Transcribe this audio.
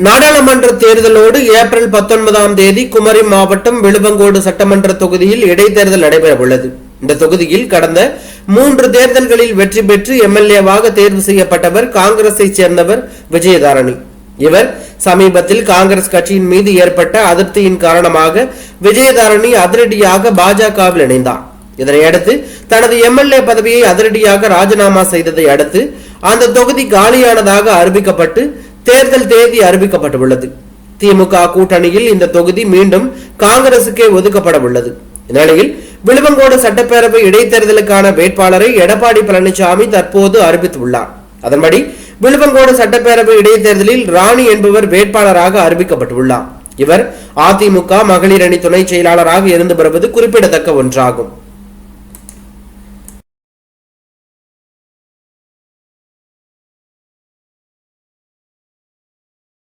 நாடாளுமன்ற தேர்தலோடு ஏப்ரல் 19ஆம் தேதி குமரி மாவட்டம் விழுவங்கோடு சட்டமன்ற தொகுதியில் இடைத்தேர்தல் நடைபெறவுள்ளது. இந்த தொகுதியில் கடந்த 3 தேர்தல்களில் வெற்றி பெற்று எம்எல்ஏவாக தேர்வு செய்யப்பட்டவர் காங்கிரஸை சேர்ந்தவர் விஜயதாரணி. இவர் சமீபத்தில் காங்கிரஸ் கட்சியின் மீது ஏற்பட்ட அதிருப்தியின் காரணமாக விஜயதாரணி அதிரடியாக பாஜகவில் இணைந்தார். இதனையடுத்து தனது எம்எல்ஏ பதவியை அதிரடியாக ராஜினாமா செய்ததை அடுத்து அந்த தொகுதி காலியானதாக அறிவிக்கப்பட்டு தேர்தல் தேதி அறிவிக்கப்பட்டுள்ளது. திமுக கூட்டணியில் இந்த தொகுதி மீண்டும் காங்கிரசுக்கே ஒதுக்கப்பட உள்ளது. இந்நிலையில் விழுவங்கோடு சட்டப்பேரவை இடைத்தேர்தலுக்கான வேட்பாளரை எடப்பாடி பழனிசாமி தற்போது அறிவித்துள்ளார். அதன்படி விழுவங்கோடு சட்டப்பேரவை இடைத்தேர்தலில் ராணி என்பவர் வேட்பாளராக அறிவிக்கப்பட்டுள்ளார். இவர் அதிமுக மகளிர் அணி துணை செயலாளராக இருந்து வருவது குறிப்பிடத்தக்க ஒன்றாகும்.